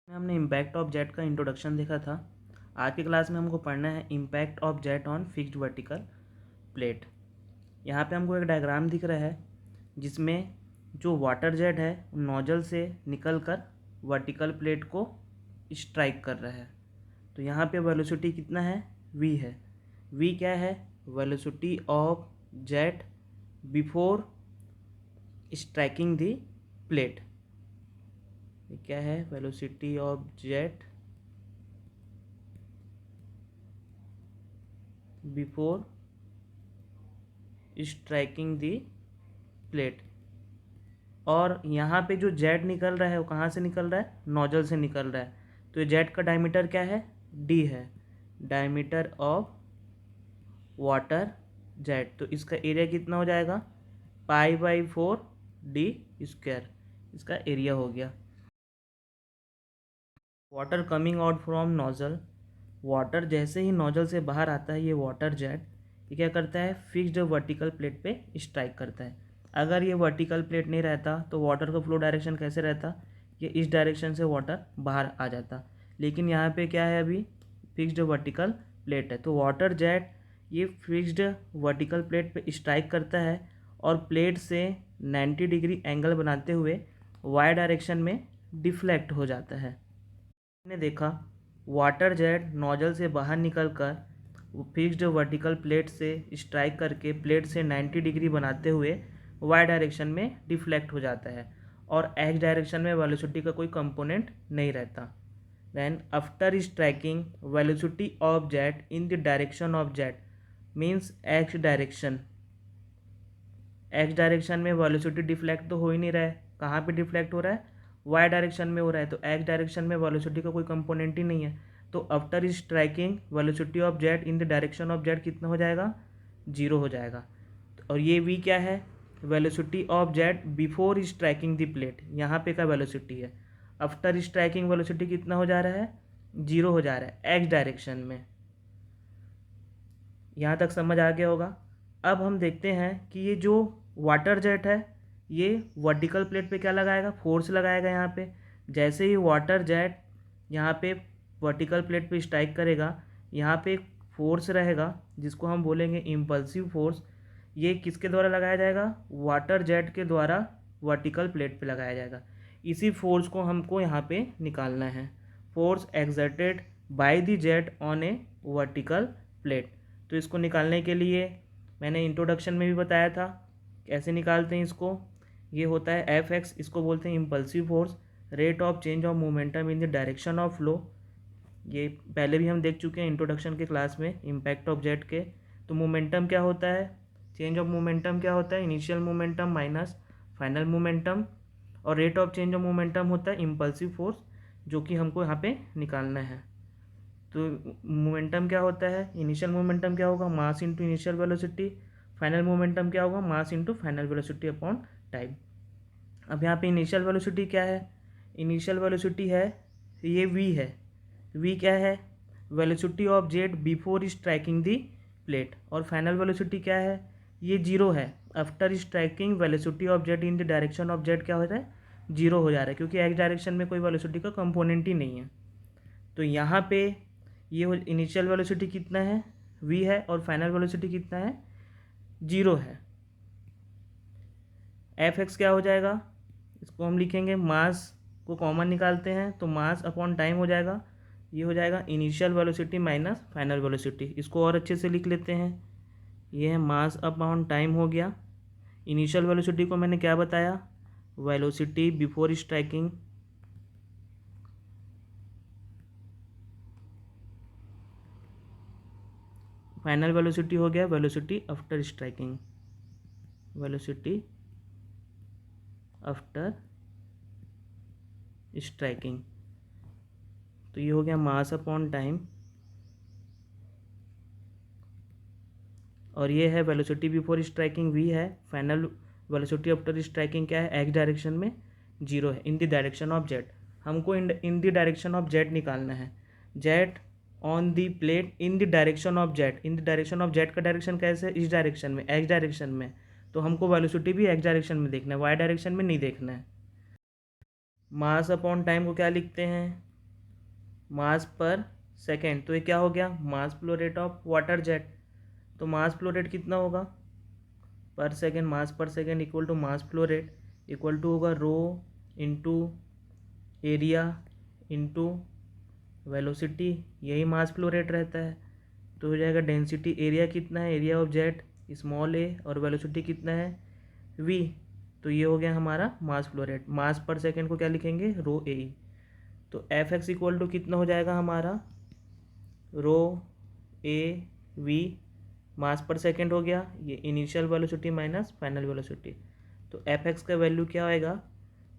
हमने impact of jet का introduction देखा था। आज की क्लास में हमको पढ़ना है impact of jet on fixed vertical plate. यहाँ पे हमको एक डायग्राम दिख रहा है जिसमें जो वाटर जेट है नोजल से निकलकर वर्टिकल प्लेट को स्ट्राइक कर रहा है। तो यहाँ पे वेलोसिटी कितना है, v है। v क्या है, velocity of jet before striking the plate. ये क्या है, velocity of jet before striking the plate. और यहाँ पे जो जेट निकल रहा है वो कहाँ से निकल रहा है, नोजल से निकल रहा है। तो ये जेट का डायमीटर क्या है, d है, डायमीटर ऑफ वाटर जेट। तो इसका एरिया कितना हो जाएगा, π/4d²। इसका एरिया हो गया। Water coming out from nozzle, water जैसे ही नोजल से बाहर आता है ये वाटर जेट, ये क्या करता है, फिक्स्ड वर्टिकल प्लेट पे स्ट्राइक करता है। अगर ये वर्टिकल प्लेट नहीं रहता तो वाटर का फ्लो डायरेक्शन कैसे रहता, ये इस डायरेक्शन से वाटर बाहर आ जाता। लेकिन यहाँ पे क्या है, अभी फिक्स्ड वर्टिकल प्लेट है। तो वाटर जेट ये फिक्स्ड वर्टिकल प्लेट पे स्ट्राइक करता है और प्लेट से 90 डिग्री एंगल बनाते हुए वाई डायरेक्शन में डिफ्लेक्ट हो जाता है। ने देखा वाटर जेट नोजल से बाहर निकलकर फिक्स्ड वर्टिकल प्लेट से स्ट्राइक करके प्लेट से 90 डिग्री बनाते हुए वाई डायरेक्शन में डिफ्लेक्ट हो जाता है और एक्स डायरेक्शन में वेलोसिटी का कोई कंपोनेंट नहीं रहता। Then after striking velocity of jet in the direction of jet means x direction. X direction में वेलोसिटी डिफ्लेक्ट तो हो ही नहीं रहा है, कहाँ पे डिफ्लेक्ट हो रहा है, वाई डायरेक्शन में हो रहा है। तो एक्स डायरेक्शन में वेलोसिटी का कोई कंपोनेंट ही नहीं है। तो after striking velocity of jet in the direction of jet कितना हो जाएगा, 0 हो जाएगा। और ये v क्या है, velocity of jet before striking the plate. यहाँ पे का वेलोसिटी है, आफ्टर स्ट्राइकिंग वेलोसिटी कितना हो जा रहा है, 0 हो जा रहा है एक्स डायरेक्शन में। यहाँ तक समझ आ गया होगा। अब हम देखते हैं कि ये जो वाटर जेट है ये वर्टिकल प्लेट पे क्या लगाएगा, फोर्स लगाएगा। यहाँ पे जैसे ही वाटर जेट यहाँ पे वर्टिकल प्लेट पे स्ट्राइक करेगा, यहाँ पे एक फोर्स रहेगा जिसको हम बोलेंगे इम्पल्सिव फोर्स। ये किसके द्वारा लगाया जाएगा, वाटर जेट के द्वारा वर्टिकल प्लेट पे लगाया जाएगा। इसी फोर्स को हमको यहाँ पे निकालना है, force exerted by the jet on A vertical plate. तो इसको निकालने के लिए मैंने इंट्रोडक्शन में भी बताया था कैसे निकालते हैं इसको। ये होता है Fx, इसको बोलते हैं impulsive force, rate of change of momentum in the direction of flow. ये पहले भी हम देख चुके हैं इंट्रोडक्शन के क्लास में इम्पैक्ट ऑफ जेट के। तो मोमेंटम क्या होता है, चेंज ऑफ मोमेंटम क्या होता है, initial momentum minus final momentum. और rate of change of momentum होता है इम्पल्सिव फोर्स, जो कि हमको यहाँ पे निकालना है। तो मोमेंटम क्या होता है, इनिशियल मोमेंटम क्या होगा, mass into initial velocity. Final momentum क्या होगा, mass into final velocity upon time. अब यहाँ पे इनिशियल वेलोसिटी क्या है, इनिशियल वेलोसिटी है ये v है। v क्या है, velocity of jet before striking the plate. और फाइनल वेलोसिटी क्या है, ये 0 है। After striking velocity of jet in the direction of jet क्या होता है, 0 हो जा रहा है, क्योंकि एक्स डायरेक्शन में कोई वेलोसिटी का कंपोनेंट ही नहीं है। तो यहाँ पे ये इनिशियल वेलोसिटी कितना है, v है, और फाइनल वेलोसिटी कितना है, 0 है। Fx क्या हो जाएगा, इसको हम लिखेंगे, मास को कॉमन निकालते हैं तो मास अपॉन टाइम हो जाएगा। ये हो जाएगा initial velocity minus final velocity. इसको और अच्छे से लिख लेते हैं, ये है मास अपॉन टाइम हो गया। इनिशियल वेलोसिटी को मैंने क्या बताया, velocity before striking, final velocity हो गया velocity after striking, velocity after striking. तो ये हो गया मास अपॉन टाइम, और ये है वेलोसिटी बिफोर स्ट्राइकिंग v है। फाइनल वेलोसिटी आफ्टर स्ट्राइकिंग क्या है, एक्स डायरेक्शन में 0 है, in the direction of jet. हमको in the direction of jet निकालना है, jet on the plate in the direction of jet. In the direction of jet का direction कैसे है, इस डायरेक्शन में, एक्स डायरेक्शन में। तो हमको वेलोसिटी भी एक्स डायरेक्शन में देखना है, वाई डायरेक्शन में नहीं देखना है। मास अपॉन टाइम को क्या लिखते हैं, मास पर सेकेंड, तो ये क्या हो गया, मास flow rate of water jet. तो मास फ्लो रेट कितना होगा पर second, mass per second equal to mass flow rate equal to होगा rho into area into velocity, यही मास फ्लो रेट रहता है। तो हो जाएगा डेंसिटी, एरिया कितना है, एरिया ऑफ जेट स्मॉल ए, और वेलोसिटी कितना है v। तो ये हो गया हमारा मास फ्लो रेट। मास पर सेकेंड को क्या लिखेंगे, रो ए। तो एफ एक्स इक्वल टू कितना हो जाएगा हमारा, रो A V, mass per second हो गया, ये initial velocity minus final velocity. तो एफ एक्स का वैल्यू क्या आएगा,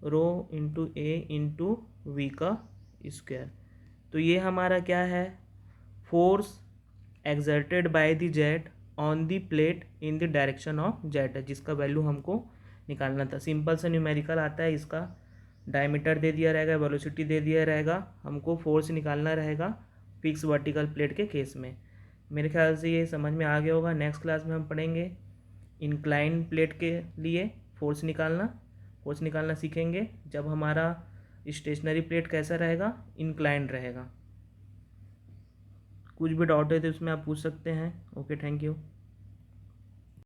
rho into A into we का स्क्वायर। तो ये हमारा क्या है, force exerted by the jet on the plate in the direction of jet है, जिसका वैल्यू हमको निकालना था। सिंपल सा न्यूमेरिकल आता है इसका, डायमीटर दे दिया रहेगा, वेलोसिटी दे दिया रहेगा, हमको फोर्स निकालना रहेगा फिक्स वर्टिकल प्लेट के केस में। मेरे ख्याल से ये समझ में आ गया होगा। नेक्स्ट क्लास में हम पढ़ेंगे इंक्लाइन प्लेट के लिए फोर्स निकालना सीखेंगे, जब हमारा स्टेशनरी प्लेट कैसा रहेगा, इंक्लाइंड रहेगा। कुछ भी डाउट है तो उसमें आप पूछ सकते हैं। Okay, thank you.